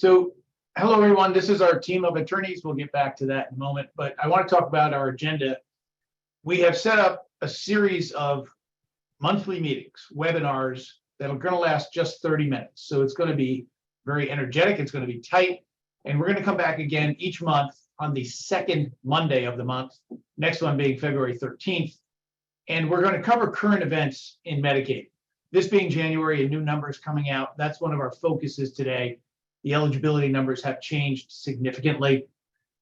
So, hello everyone. This is our team of attorneys. We'll get back to that in a moment, but I want to talk about our agenda. We have set up a series of monthly meetings, webinars that are going to last just 30 minutes. So it's going to be very energetic. It's going to be tight. And we're going to come back again each month on the second Monday of the month, next one being February 13th. And we're going to cover current events in Medicaid. This being January and new numbers coming out, that's one of our focuses today. The eligibility numbers have changed significantly.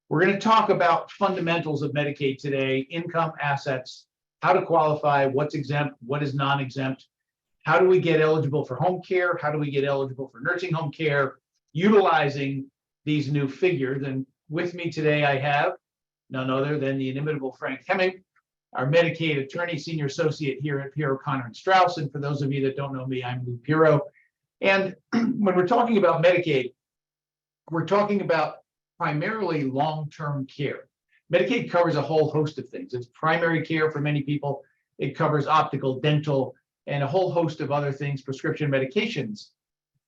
We're going to talk about fundamentals of Medicaid today, income, assets, how to qualify, what's exempt, what is non-exempt, how do we get eligible for home care, how do we get eligible for nursing home care, utilizing these new figures. And with me today, I have none other than the inimitable Frank Hemming, our Medicaid attorney, senior associate here at Pierro, Connor and Strauss. And for those of you that don't know me, I'm Lou Pierro. And when we're talking about Medicaid, we're talking about primarily long-term care. Medicaid covers a whole host of things. It's primary care for many people. It covers optical, dental, and a whole host of other things, prescription medications.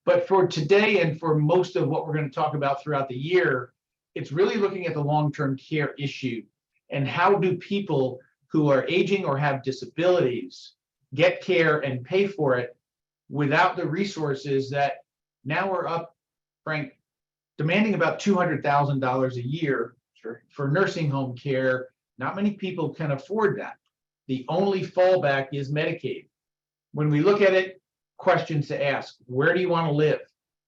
But for today and for most of what we're going to talk about throughout the year, it's really looking at the long-term care issue and how do people who are aging or have disabilities get care and pay for it without the resources that now are up, Frank, demanding about $200,000 a year for nursing home care. Not many people can afford that. The only fallback is Medicaid. When we look at it, questions to ask: where do you want to live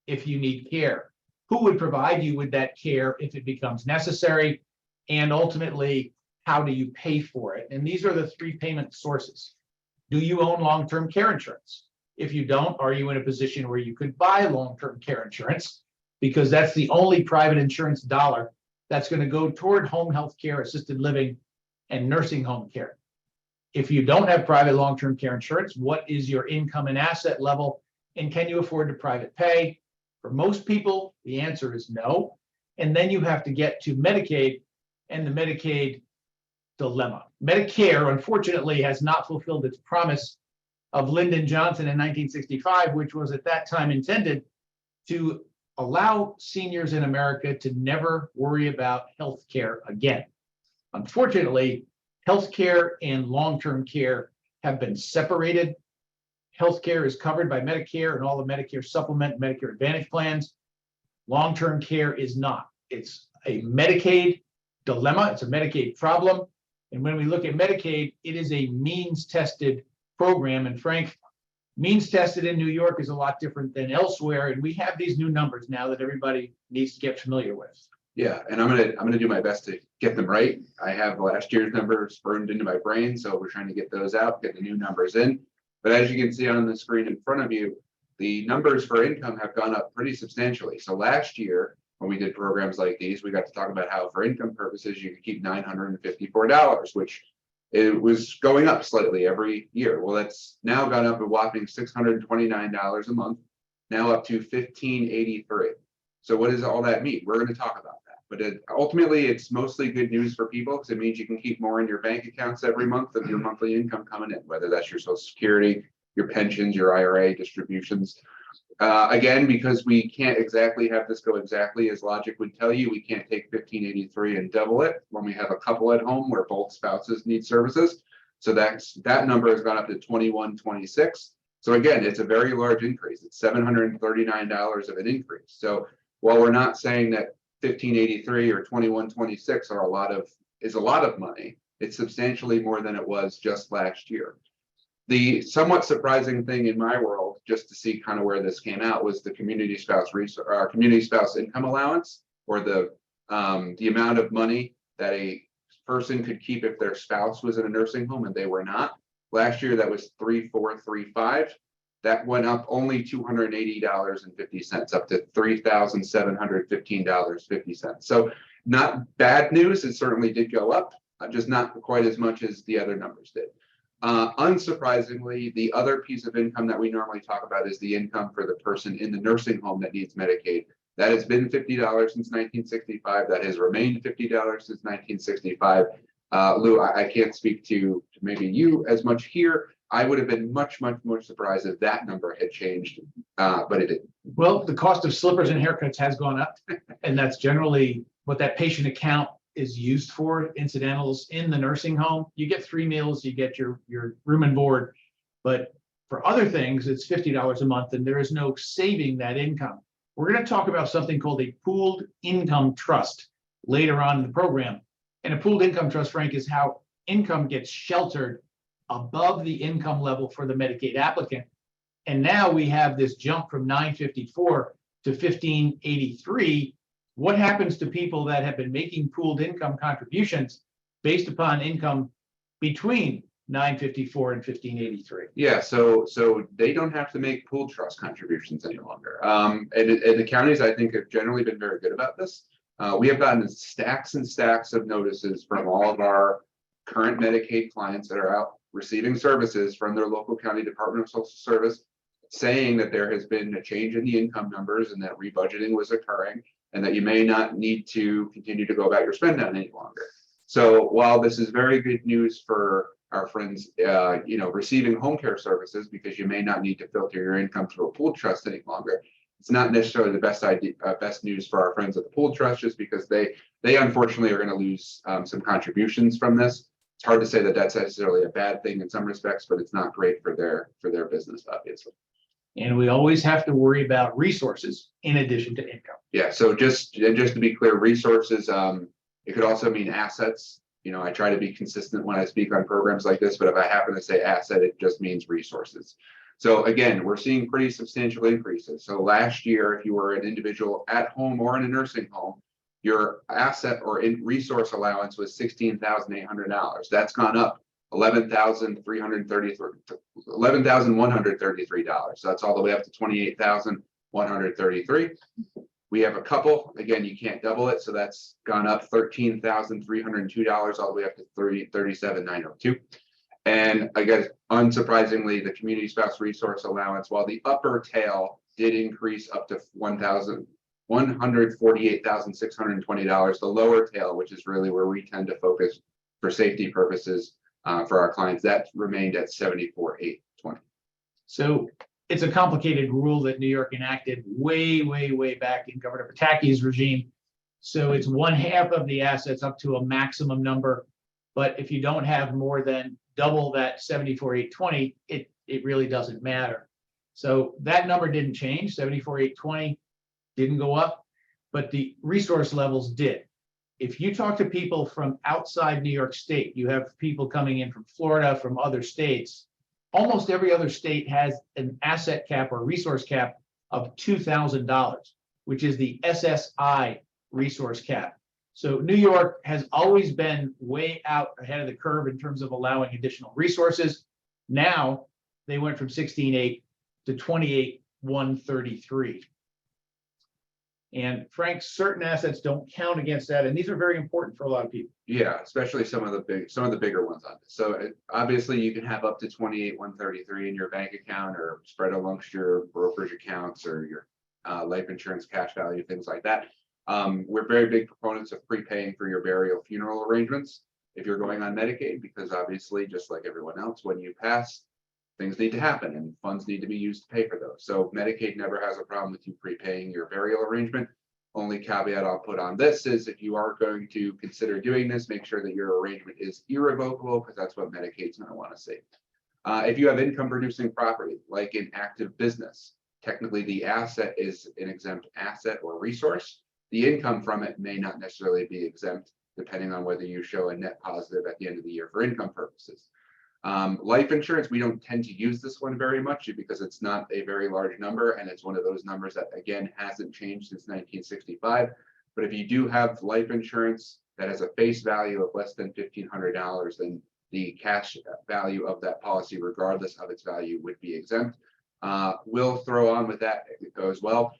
if you need care? Who would provide you with that care if it becomes necessary? And ultimately, how do you pay for it? And these are the three payment sources. Do you own long-term care insurance? If you don't, are you in a position where you could buy long-term care insurance? Because that's the only private insurance dollar that's going to go toward home health care, assisted living, and nursing home care. If you don't have private long-term care insurance, what is your income and asset level? And can you afford to private pay? For most people, the answer is no. And then you have to get to Medicaid and the Medicaid dilemma. Medicare, unfortunately, has not fulfilled its promise of Lyndon Johnson in 1965, which was at that time intended to allow seniors in America to never worry about health care again. Unfortunately, health care and long-term care have been separated. Health care is covered by Medicare and all the Medicare supplement, Medicare Advantage plans. Long-term care is not. It's a Medicaid dilemma. It's a Medicaid problem. And when we look at Medicaid, it is a means-tested program. And Frank, means tested in New York is a lot different than elsewhere. And we have these new numbers now that everybody needs to get familiar with. Yeah, and I'm gonna do my best to get them right. I have last year's numbers burned into my brain, so we're trying to get those out, get the new numbers in. But as you can see on the screen in front of you, the numbers for income have gone up pretty substantially. So last year, when we did programs like these, we got to talk about how for income purposes, you could keep $954, which it was going up slightly every year. Well, that's now gone up a whopping $629 a month, now up to $1,583. So what does all that mean? We're going to talk about that. But ultimately, it's mostly good news for people because it means you can keep more in your bank accounts every month of your monthly income coming in, whether that's your Social Security, your pensions, your IRA distributions. Again, because we can't exactly have this go exactly as logic would tell you, we can't take 1583 and double it when we have a couple at home where both spouses need services. So that number has gone up to 2126. So again, it's a very large increase. It's $739 of an increase. So while we're not saying that 1583 or 2126 is a lot of money, it's substantially more than it was just last year. The somewhat surprising thing in my world, just to see kind of where this came out, was the community spouse income allowance, or the amount of money that a person could keep if their spouse was in a nursing home and they were not. Last year, that was $3,435. That went up only $280.50, up to $3,715.50. So not bad news. It certainly did go up, just not quite as much as the other numbers did. Unsurprisingly, the other piece of income that we normally talk about is the income for the person in the nursing home that needs Medicaid. That has been $50 since 1965. That has remained $50 since 1965. Lou, I can't speak to maybe you as much here. I would have been much more surprised if that number had changed, but it didn't. Well, the cost of slippers and haircuts has gone up, and that's generally what that patient account is used for, incidentals in the nursing home. You get 3 meals, you get your room and board, but for other things, it's $50 a month, and there is no saving that income. We're going to talk about something called a pooled income trust later on in the program. And a pooled income trust, Frank, is how income gets sheltered above the income level for the Medicaid applicant. And now we have this jump from 954 to 1583. What happens to people that have been making pooled income contributions based upon income between 954 and 1583? Yeah, so they don't have to make pooled trust contributions any longer. And the counties, I think, have generally been very good about this. We have gotten stacks and stacks of notices from all of our current Medicaid clients that are out receiving services from their local county Department of Social Service, saying that there has been a change in the income numbers and that rebudgeting was occurring, and that you may not need to continue to go about your spend down any longer. So while this is very good news for our friends, receiving home care services, because you may not need to filter your income through a pooled trust any longer, it's not necessarily the best news for our friends at the pooled trust, just because they unfortunately are going to lose some contributions from this. It's hard to say that that's necessarily a bad thing in some respects, but it's not great for their business, obviously. And we always have to worry about resources in addition to income. Yeah, so just to be clear, resources, it could also mean assets. I try to be consistent when I speak on programs like this, but if I happen to say asset, it just means resources. So again, we're seeing pretty substantial increases. So last year, if you were an individual at home or in a nursing home, your asset or resource allowance was $16,800. That's gone up $11,133. So that's all the way up to $28,133. We have a couple, again, you can't double it. So that's gone up $13,302 all the way up to $37,902. And I guess, unsurprisingly, the community spouse resource allowance, while the upper tail did increase up to $148,620, the lower tail, which is really where we tend to focus for safety purposes for our clients, that remained at $74,820. So it's a complicated rule that New York enacted way back in Governor Pataki's regime. So it's 1/2 of the assets up to a maximum number. But if you don't have more than double that 74,820, it really doesn't matter. So that number didn't change. 74,820 didn't go up, but the resource levels did. If you talk to people from outside New York State, you have people coming in from Florida, from other states. Almost every other state has an asset cap or resource cap of $2,000, which is the SSI resource cap. So New York has always been way out ahead of the curve in terms of allowing additional resources. Now they went from 16.8 to 28,133. And Frank, certain assets don't count against that, and these are very important for a lot of people. Yeah, especially some of the bigger ones on this. So obviously you can have up to 28,133 in your bank account, or spread amongst your brokerage accounts or your life insurance cash value, things like that. We're very big proponents of prepaying for your burial funeral arrangements if you're going on Medicaid, because obviously, just like everyone else, when you pass, things need to happen and funds need to be used to pay for those. So Medicaid never has a problem with you prepaying your burial arrangement. Only caveat I'll put on this is, if you are going to consider doing this, make sure that your arrangement is irrevocable, because that's what Medicaid's going to want to see. If you have income producing property, like an active business, technically the asset is an exempt asset or resource. The income from it may not necessarily be exempt, depending on whether you show a net positive at the end of the year for income purposes. Life insurance, we don't tend to use this one very much because it's not a very large number, and it's one of those numbers that, again, hasn't changed since 1965. But if you do have life insurance that has a face value of less than $1,500, then the cash value of that policy, regardless of its value, would be exempt. We'll throw on with that as well.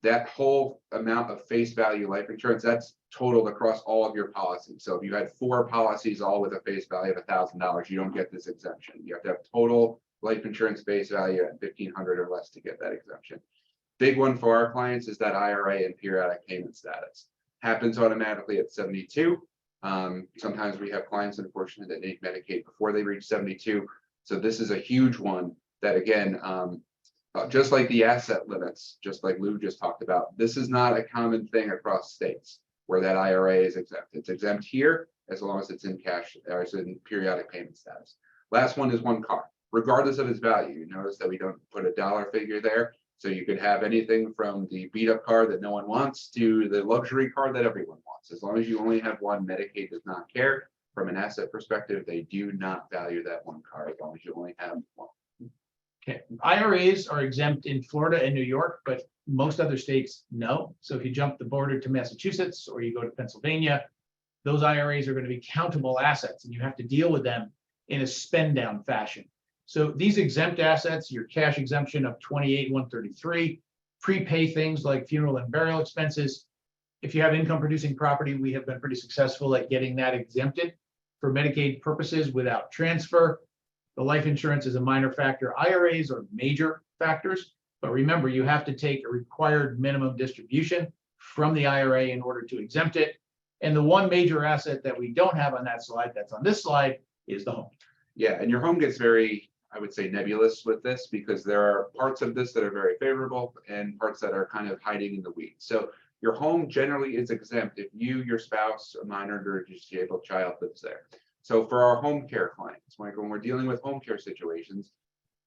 That whole amount of face value life insurance, that's totaled across all of your policies. So if you had 4 policies, all with a face value of $1,000, you don't get this exemption. You have to have total life insurance face value at $1,500 or less to get that exemption. Big one for our clients is that IRA and periodic payment status. Happens automatically at 72. Sometimes we have clients, unfortunately, that need Medicaid before they reach 72. So this is a huge one that, again, just like the asset limits, just like Lou just talked about, this is not a common thing across states where that IRA is exempt. It's exempt here as long as it's in cash or it's in periodic payment status. Last one is one car, regardless of its value. You notice that we don't put a dollar figure there. So you could have anything from the beat up car that no one wants to the luxury car that everyone wants. As long as you only have one, Medicaid does not care. From an asset perspective, they do not value that one car as long as you only have one. Okay, IRAs are exempt in Florida and New York, but most other states, no. So if you jump the border to Massachusetts or you go to Pennsylvania, those IRAs are going to be countable assets and you have to deal with them in a spend down fashion. So these exempt assets, your cash exemption of 28,133, prepay things like funeral and burial expenses. If you have income producing property, we have been pretty successful at getting that exempted for Medicaid purposes without transfer. The life insurance is a minor factor. IRAs are major factors, but remember, you have to take a required minimum distribution from the IRA in order to exempt it. And the one major asset that we don't have on that slide, that's on this slide, is the home. Yeah, and your home gets very, I would say, nebulous with this because there are parts of this that are very favorable and parts that are kind of hiding in the weeds. So your home generally is exempt if you, your spouse, a minor or disabled child lives there. So for our home care clients, when we're dealing with home care situations,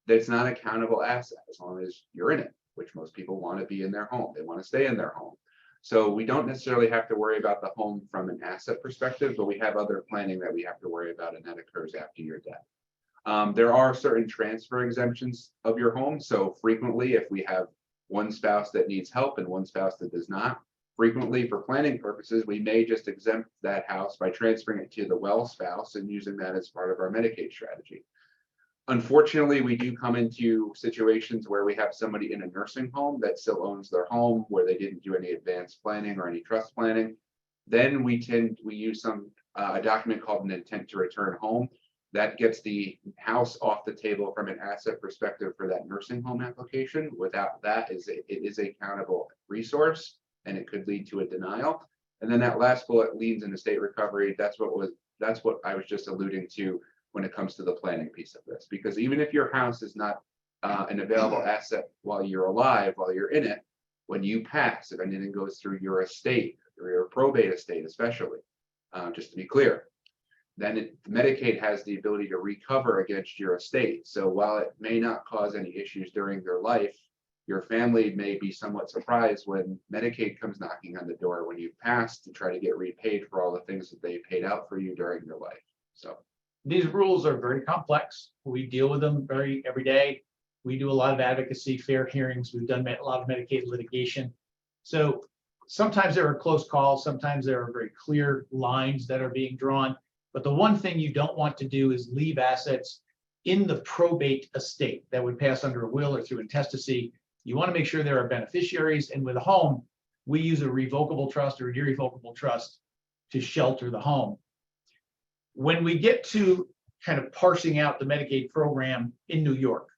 that's not a countable asset as long as you're in it, which most people want to be in their home. They want to stay in their home. So we don't necessarily have to worry about the home from an asset perspective, but we have other planning that we have to worry about, and that occurs after your death. There are certain transfer exemptions of your home. So frequently, if we have one spouse that needs help and one spouse that does not, frequently for planning purposes, we may just exempt that house by transferring it to the well spouse and using that as part of our Medicaid strategy. Unfortunately, we do come into situations where we have somebody in a nursing home that still owns their home, where they didn't do any advanced planning or any trust planning. Then we use a document called an intent to return home. That gets the house off the table from an asset perspective for that nursing home application. Without that, it is a countable resource, and it could lead to a denial. And then that last bullet, liens in estate recovery, that's what I was just alluding to when it comes to the planning piece of this. Because even if your house is not an available asset while you're alive, while you're in it, when you pass, if anything goes through your estate or your probate estate especially, just to be clear, then Medicaid has the ability to recover against your estate. So while it may not cause any issues during their life, your family may be somewhat surprised when Medicaid comes knocking on the door when you pass to try to get repaid for all the things that they paid out for you during your life. So these rules are very complex. We deal with them every day. We do a lot of advocacy, fair hearings. We've done a lot of Medicaid litigation. So sometimes there are close calls. Sometimes there are very clear lines that are being drawn. But the one thing you don't want to do is leave assets in the probate estate that would pass under a will or through intestacy. You want to make sure there are beneficiaries. And with a home, we use a revocable trust or an irrevocable trust to shelter the home. When we get to kind of parsing out the Medicaid program in New York,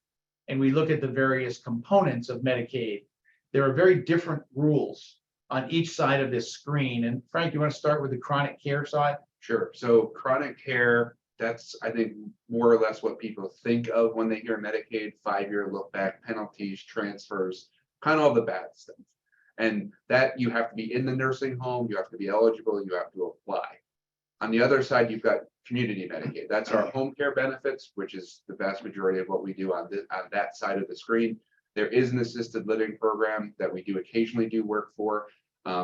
and we look at the various components of Medicaid, there are very different rules on each side of this screen. And Frank, you want to start with the chronic care side? Sure. So chronic care, that's, I think, more or less what people think of when they hear Medicaid, 5-year look back, penalties, transfers, kind of all the bad stuff. And that you have to be in the nursing home, you have to be eligible, you have to apply. On the other side, you've got community Medicaid. That's our home care benefits, which is the vast majority of what we do on that side of the screen. There is an assisted living program that we do occasionally do work for.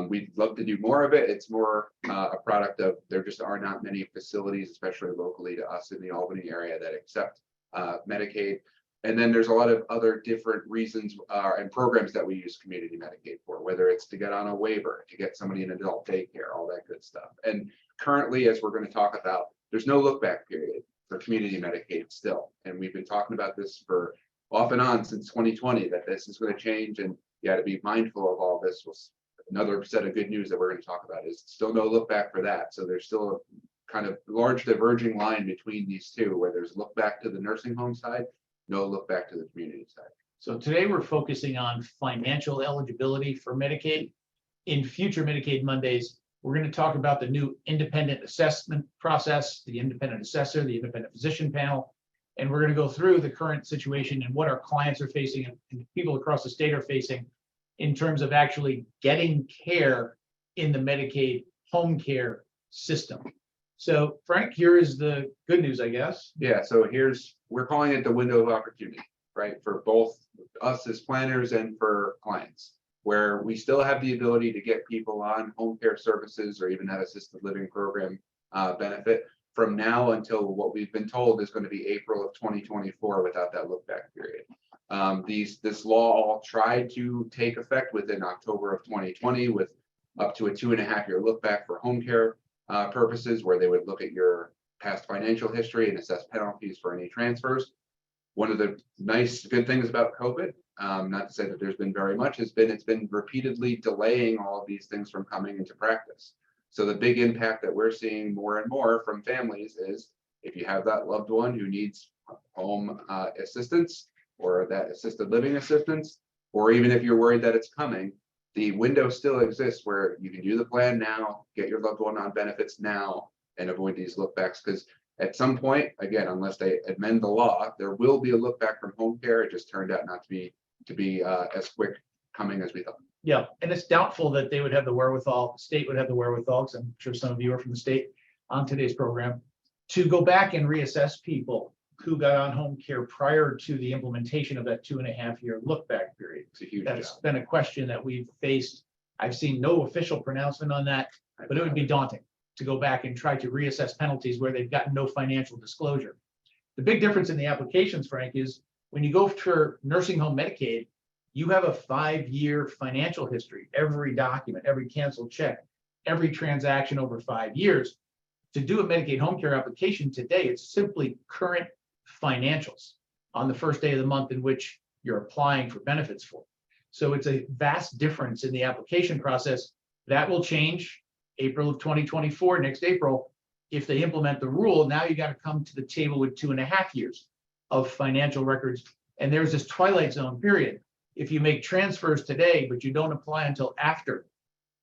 We'd love to do more of it. It's more a product of there just are not many facilities, especially locally to us in the Albany area, that accept Medicaid. And then there's a lot of other different reasons and programs that we use community Medicaid for, whether it's to get on a waiver, to get somebody in adult daycare, all that good stuff. And currently, as we're going to talk about, there's no look back period for community Medicaid still. And we've been talking about this for off and on since 2020, that this is going to change, and you got to be mindful of all this. Another set of good news that we're going to talk about is still no look back for that. So there's still a kind of large diverging line between these two, where there's look back to the nursing home side, no look back to the community side. So today we're focusing on financial eligibility for Medicaid. In future Medicaid Mondays, we're going to talk about the new independent assessment process, the independent assessor, the independent physician panel, And we're going to go through the current situation and what our clients are facing and people across the state are facing in terms of actually getting care in the Medicaid home care system. So Frank, here is the good news, I guess. Yeah, so we're calling it the window of opportunity, right? For both us as planners and for clients, where we still have the ability to get people on home care services or even that assisted living program benefit from now until what we've been told is going to be April of 2024 without that look back period. This law all tried to take effect within October of 2020 with up to a 2.5-year look back for home care purposes, where they would look at your past financial history and assess penalties for any transfers. One of the good things about COVID, not to say that there's been very much, it's been repeatedly delaying all of these things from coming into practice. So the big impact that we're seeing more and more from families is if you have that loved one who needs home assistance or that assisted living assistance, or even if you're worried that it's coming, the window still exists where you can do the plan now, get your loved one on benefits now, and avoid these lookbacks. Because at some point, again, unless they amend the law, there will be a look back from home care. It just turned out not to be as quick coming as we thought. Yeah, and it's doubtful that they would have the wherewithal, the state would have the wherewithal, because I'm sure some of you are from the state on today's program, to go back and reassess people who got on home care prior to the implementation of that 2.5-year look back period. It's a huge That's job. been a question that we've faced. I've seen no official pronouncement on that, but it would be daunting to go back and try to reassess penalties where they've gotten no financial disclosure. The big difference in the applications, Frank, is when you go for nursing home Medicaid, you have a 5-year financial history, every document, every canceled check, every transaction over 5 years. To do a Medicaid home care application today, it's simply current financials on the first day of the month in which you're applying for benefits for. So it's a vast difference in the application process. That will change April of 2024, next April. If they implement the rule, now you got to come to the table with 2.5 years of financial records. And there's this twilight zone period. If you make transfers today, but you don't apply until after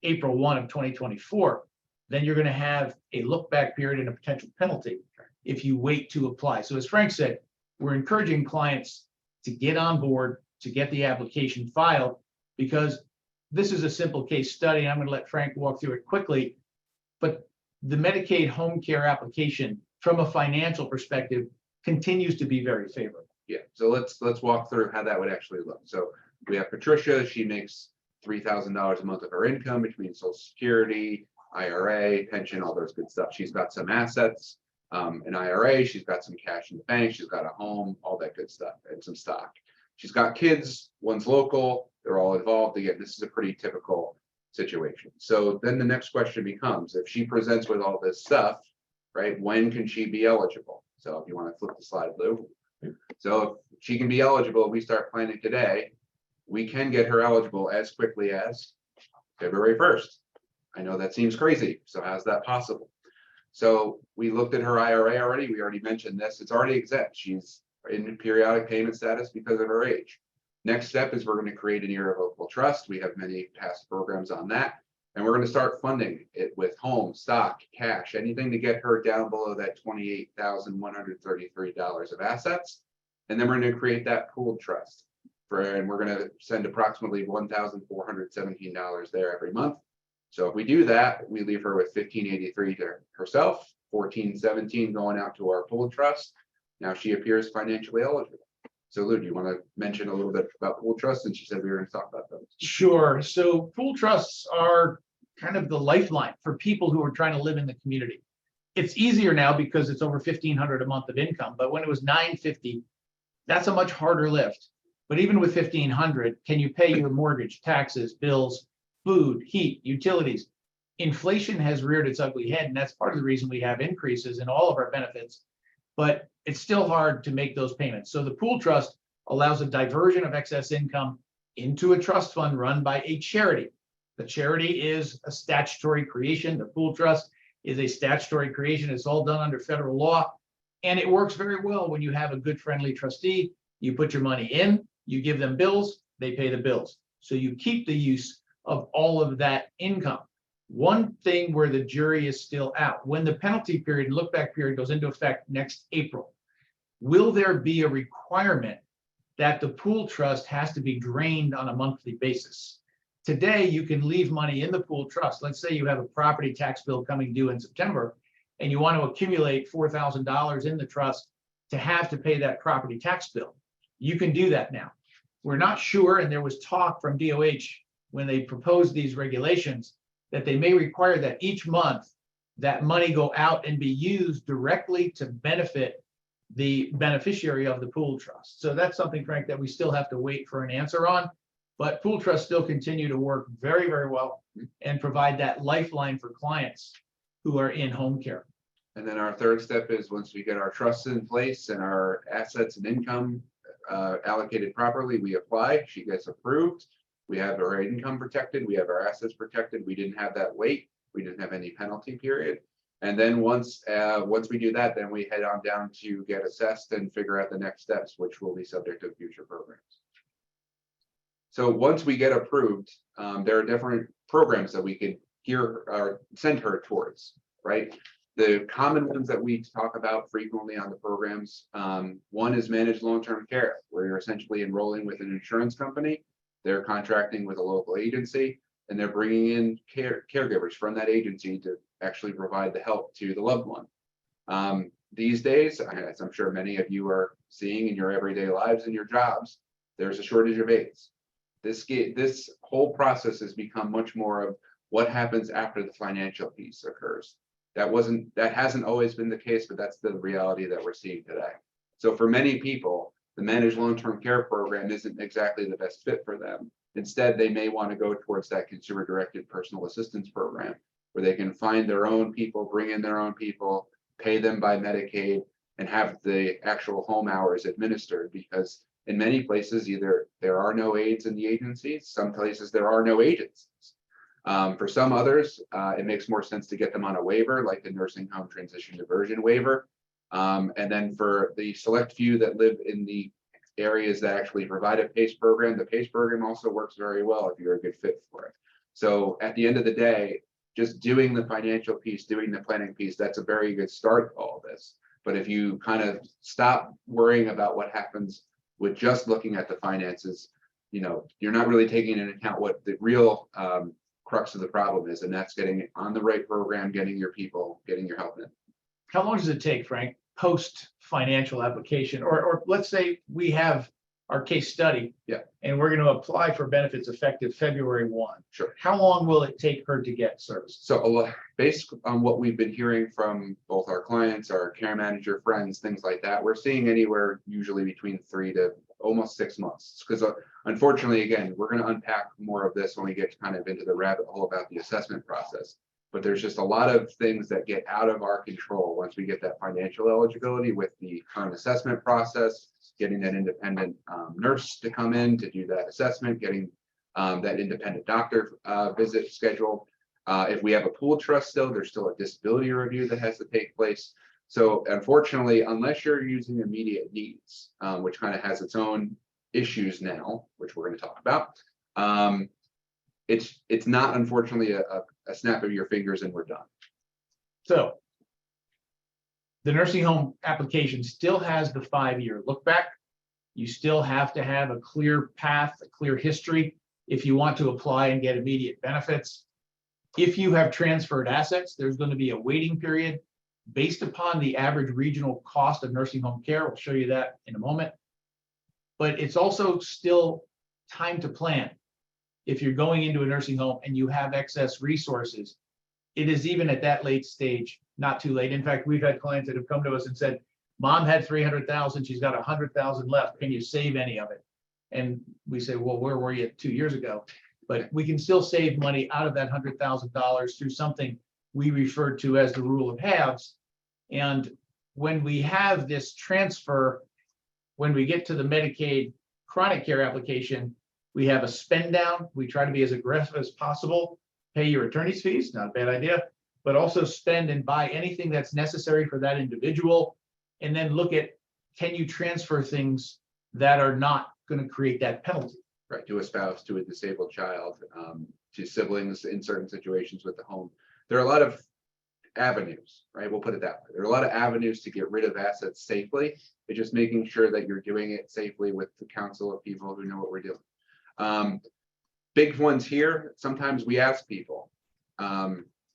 April 1 of 2024, then you're going to have a look back period and a potential penalty if you wait to apply. So as Frank said, we're encouraging clients to get on board, to get the application filed, because this is a simple case study. I'm going to let Frank walk through it quickly, but the Medicaid home care application from a financial perspective continues to be very favorable. Yeah, so let's walk through how that would actually look. So we have Patricia. She makes $3,000 a month of her income between Social Security, IRA, pension, all those good stuff. She's got some assets, an IRA. She's got some cash in the bank. She's got a home, all that good stuff, and some stock. She's got kids. One's local. They're all involved. Again, this is a pretty typical situation. So then the next question becomes, if she presents with all this stuff, right, when can she be eligible? So if you want to flip the slide, Lou. So if she can be eligible, we start planning today, we can get her eligible as quickly as February 1st. I know that seems crazy. So how's that possible? So we looked at her IRA already. We already mentioned this. It's already exempt. She's in periodic payment status because of her age. Next step is we're going to create an irrevocable trust. We have many past programs on that. And we're going to start funding it with home, stock, cash, anything to get her down below that $28,133 of assets. And then we're going to create that pooled trust and we're going to send approximately $1,417 there every month. So if we do that, we leave her with $1,583 to herself, $1,417 going out to our pooled trust. Now she appears financially eligible. So Lou, do you want to mention a little bit about pooled trusts? And she said we were going to talk about those. Sure. So pooled trusts are kind of the lifeline for people who are trying to live in the community. It's easier now because it's over $1,500 a month of income, but when it was $950, that's a much harder lift. But even with $1,500, can you pay your mortgage, taxes, bills, food, heat, utilities? Inflation has reared its ugly head, and that's part of the reason we have increases in all of our benefits. But it's still hard to make those payments. So the pool trust allows a diversion of excess income into a trust fund run by a charity. The charity is a statutory creation. The pool trust is a statutory creation. It's all done under federal law. And it works very well when you have a good, friendly trustee. You put your money in, you give them bills, they pay the bills. So you keep the use of all of that income. One thing where the jury is still out, when the penalty period, look back period goes into effect next April, will there be a requirement that the pool trust has to be drained on a monthly basis? Today, you can leave money in the pool trust. Let's say you have a property tax bill coming due in September, and you want to accumulate $4,000 in the trust to have to pay that property tax bill. You can do that now. We're not sure, and there was talk from DOH when they proposed these regulations that they may require that each month that money go out and be used directly to benefit the beneficiary of the pool trust. So that's something, Frank, that we still have to wait for an answer on. But pool trusts still continue to work very, very well and provide that lifeline for clients who are in home care. And then our third step is once we get our trusts in place and our assets and income allocated properly, we apply, she gets approved. We have our income protected, we have our assets protected. We didn't have that wait. We didn't have any penalty period. And then once we do that, then we head on down to get assessed and figure out the next steps, which will be subject to future programs. So once we get approved, there are different programs that we could gear or send her towards, right? The common ones that we talk about frequently on the programs, one is managed long-term care, where you're essentially enrolling with an insurance company. They're contracting with a local agency, and they're bringing in caregivers from that agency to actually provide the help to the loved one. These days, as I'm sure many of you are seeing in your everyday lives and your jobs, there's a shortage of aides. This whole process has become much more of what happens after the financial piece occurs. That hasn't always been the case, but that's the reality that we're seeing today. So for many people, the managed long-term care program isn't exactly the best fit for them. Instead, they may want to go towards that consumer-directed personal assistance program, where they can find their own people, bring in their own people, pay them by Medicaid, and have the actual home hours administered. Because in many places, either there are no aides in the agencies, some places there are no agencies. For some others, it makes more sense to get them on a waiver, like the nursing home transition diversion waiver. And then for the select few that live in the areas that actually provide a PACE program, the PACE program also works very well if you're a good fit for it. So at the end of the day, just doing the financial piece, doing the planning piece, that's a very good start to all this. But if you kind of stop worrying about what happens with just looking at the finances, you're not really taking into account what the real crux of the problem is, and that's getting on the right program, getting your people, getting your help in. How long does it take, Frank, post financial application? Or let's say we have our case study, and we're going to apply for benefits effective February 1. Sure. How long will it take her to get services? So based on what we've been hearing from both our clients, our care manager friends, things like that, we're seeing anywhere usually between 3 to almost 6 months. Because unfortunately, again, we're going to unpack more of this when we get kind of into the rabbit hole about the assessment process. But there's just a lot of things that get out of our control once we get that financial eligibility with the current assessment process, getting that independent nurse to come in to do that assessment, getting that independent doctor visit scheduled. If we have a pool trust still, there's still a disability review that has to take place. So unfortunately, unless you're using immediate needs, which kind of has its own issues now, which we're going to talk about, it's not unfortunately a snap of your fingers and we're done. So the nursing home application still has the 5-year look back. You still have to have a clear path, a clear history if you want to apply and get immediate benefits. If you have transferred assets, there's going to be a waiting period based upon the average regional cost of nursing home care. We'll show you that in a moment. But it's also still time to plan. If you're going into a nursing home and you have excess resources, it is even at that late stage, not too late. In fact, we've had clients that have come to us and said, Mom had 300,000, she's got 100,000 left. Can you save any of it? And we say, well, where were you 2 years ago? But we can still save money out of that $100,000 through something we refer to as the rule of halves. And when we have this transfer, when we get to the Medicaid chronic care application, we have a spend down. We try to be as aggressive as possible, pay your attorney's fees, not a bad idea, but also spend and buy anything that's necessary for that individual. And then look at, can you transfer things that are not going to create that penalty? Right, to a spouse, to a disabled child, to siblings in certain situations with the home. There are a lot of avenues, right? We'll put it that way. There are a lot of avenues to get rid of assets safely. It's just making sure that you're doing it safely with the council of people who know what we're doing. Big ones here, sometimes we ask people,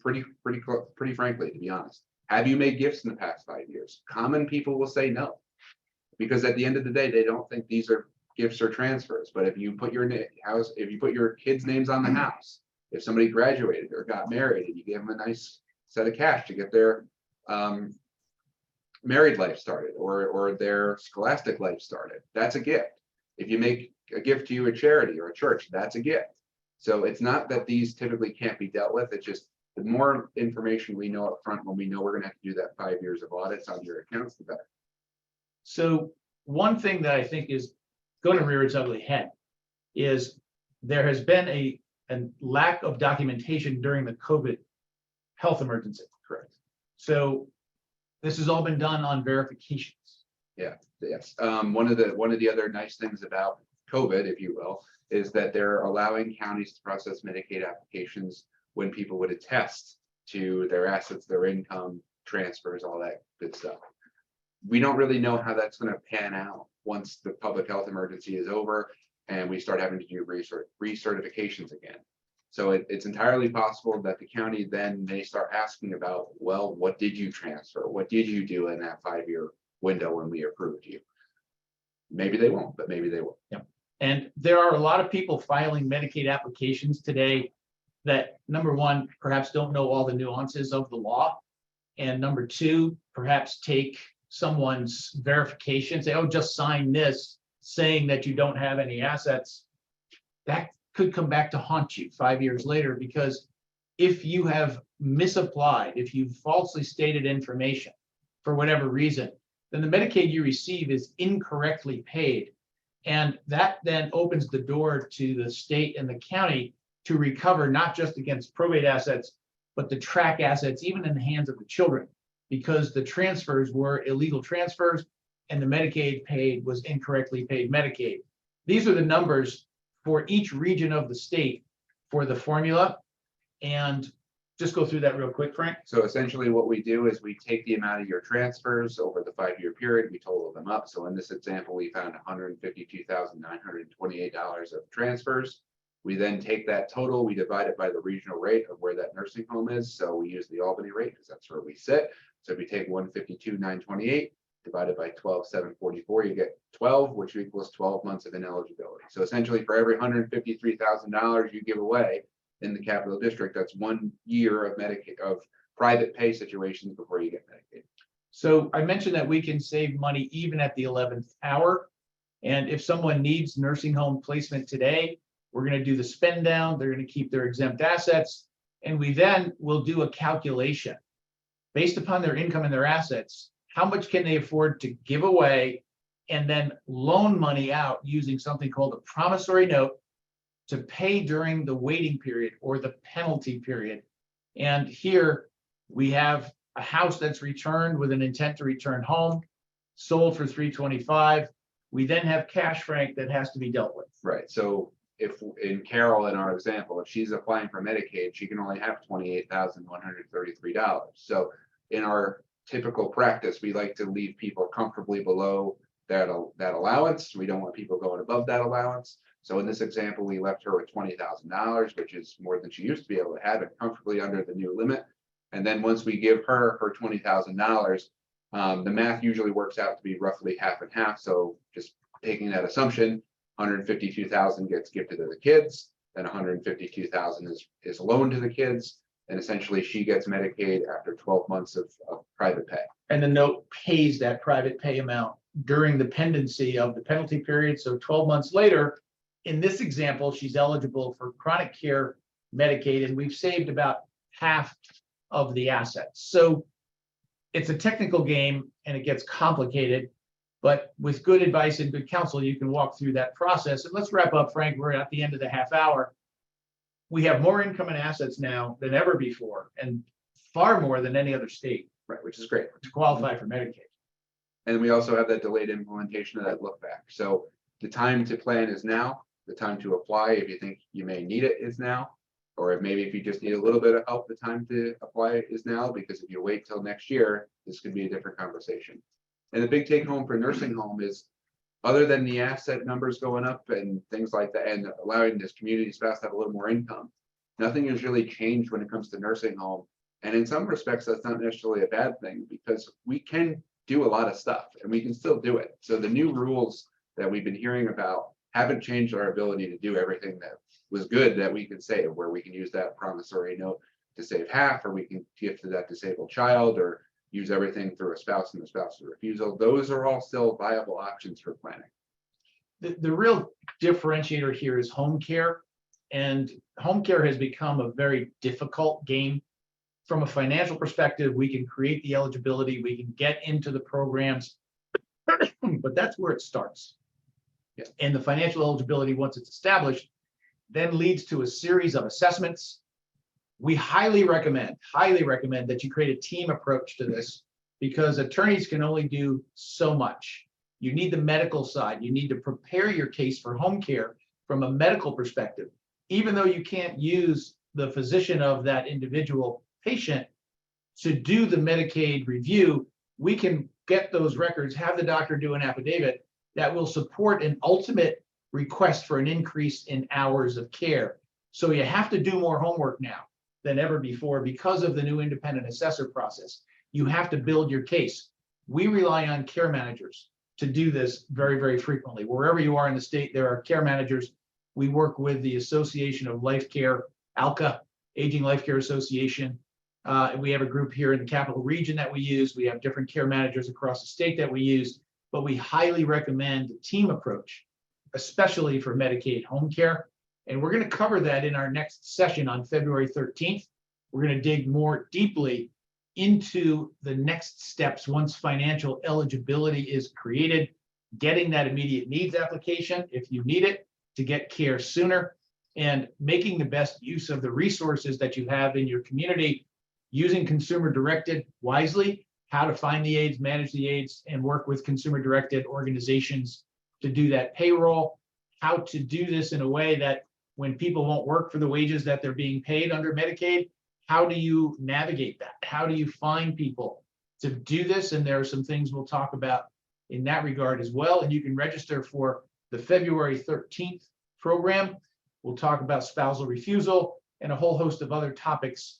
pretty frankly, to be honest, have you made gifts in the past 5 years? Common people will say no, because at the end of the day, they don't think these are gifts or transfers. But if you put your house, if you put your kids' names on the house, if somebody graduated or got married and you gave them a nice set of cash to get their married life started or their scholastic life started, that's a gift. If you make a gift to a charity or a church, that's a gift. So it's not that these typically can't be dealt with. It's just the more information we know up front, when we know we're going to have to do that 5 years of audits on your accounts, the better. So one thing that I think is going to rear its ugly head is there has been a lack of documentation during the COVID health emergency. Correct. So this has all been done on verifications. Yeah. Yes. One of the other nice things about COVID, if you will, is that they're allowing counties to process Medicaid applications when people would attest to their assets, their income, transfers, all that good stuff. We don't really know how that's going to pan out once the public health emergency is over and we start having to do recertifications again. So it's entirely possible that the county then may start asking about, well, what did you transfer? What did you do in that 5-year window when we approved you? Maybe they won't, but maybe they will. Yeah. And there are a lot of people filing Medicaid applications today that, number one, perhaps don't know all the nuances of the law. And number two, perhaps take someone's verification, say, oh, just sign this saying that you don't have any assets. That could come back to haunt you 5 years later, because if you have misapplied, if you falsely stated information for whatever reason, then the Medicaid you receive is incorrectly paid. And that then opens the door to the state and the county to recover not just against probate assets, but the track assets, even in the hands of the children, because the transfers were illegal transfers and the Medicaid paid was incorrectly paid Medicaid. These are the numbers for each region of the state for the formula. And just go through that real quick, Frank. So essentially what we do is we take the amount of your transfers over the 5-year period, we total them up. So in this example, we found $152,928 of transfers. We then take that total, we divide it by the regional rate of where that nursing home is. So we use the Albany rate because that's where we sit. So if we take 152,928 divided by 12,744, you get 12, which equals 12 months of ineligibility. So essentially for every $153,000 you give away in the Capital District, that's 1 year of Medicaid, of private pay situations before you get Medicaid. So I mentioned that we can save money even at the 11th hour. And if someone needs nursing home placement today, we're going to do the spend down. They're going to keep their exempt assets. And we then will do a calculation based upon their income and their assets. How much can they afford to give away and then loan money out using something called a promissory note to pay during the waiting period or the penalty period. And here we have a house that's returned with an intent to return home, sold for $325,000. We then have cash, Frank, that has to be dealt with. Right. So if in Carol, in our example, if she's applying for Medicaid, she can only have $28,133. So in our typical practice, we like to leave people comfortably below that allowance. We don't want people going above that allowance. So in this example, we left her with $20,000, which is more than she used to be able to have, it comfortably under the new limit. And then once we give her her $20,000, the math usually works out to be roughly half and half. So just taking that assumption, 152,000 gets gifted to the kids, then 152,000 is loaned to the kids, and essentially she gets Medicaid after 12 months of private pay. And the note pays that private pay amount during the pendency of the penalty period. So 12 months later, in this example, she's eligible for chronic care Medicaid, and we've saved about half of the assets. So it's a technical game and it gets complicated, but with good advice and good counsel, you can walk through that process. And let's wrap up, Frank. We're at the end of the half hour. We have more income and assets now than ever before, and far more than any other state. Right, which is great. To qualify for Medicaid. And we also have that delayed implementation of that look back. So the time to plan is now. The time to apply, if you think you may need it, is now. Or maybe if you just need a little bit of help, the time to apply is now, because if you wait till next year, this could be a different conversation. And the big take home for nursing home is, other than the asset numbers going up and things like that, and allowing this community spouse to have a little more income, nothing has really changed when it comes to nursing home. And in some respects, that's not necessarily a bad thing, because we can do a lot of stuff and we can still do it. So the new rules that we've been hearing about haven't changed our ability to do everything that was good that we can save, where we can use that promissory note to save half, or we can give to that disabled child, or use everything through a spouse and the spouse's refusal. Those are all still viable options for planning. The real differentiator here is home care, and home care has become a very difficult game. From a financial perspective, we can create the eligibility, we can get into the programs, but that's where it starts. Yeah. And the financial eligibility, once it's established, then leads to a series of assessments. We highly recommend that you create a team approach to this, because attorneys can only do so much. You need the medical side. You need to prepare your case for home care from a medical perspective. Even though you can't use the physician of that individual patient to do the Medicaid review, we can get those records, have the doctor do an affidavit that will support an ultimate request for an increase in hours of care. So you have to do more homework now than ever before because of the new independent assessor process. You have to build your case. We rely on care managers to do this very, very frequently. Wherever you are in the state, there are care managers. We work with the Association of Life Care, ALCA, Aging Life Care Association. We have a group here in the Capital Region that we use. We have different care managers across the state that we use, but we highly recommend a team approach, especially for Medicaid home care. And we're going to cover that in our next session on February 13th. We're going to dig more deeply into the next steps once financial eligibility is created, getting that immediate needs application if you need it to get care sooner, and making the best use of the resources that you have in your community, using consumer directed wisely, how to find the aids, manage the aids, and work with consumer directed organizations to do that payroll, how to do this in a way that when people won't work for the wages that they're being paid under Medicaid, how do you navigate that? How do you find people to do this? And there are some things we'll talk about in that regard as well. And you can register for the February 13th program. We'll talk about spousal refusal and a whole host of other topics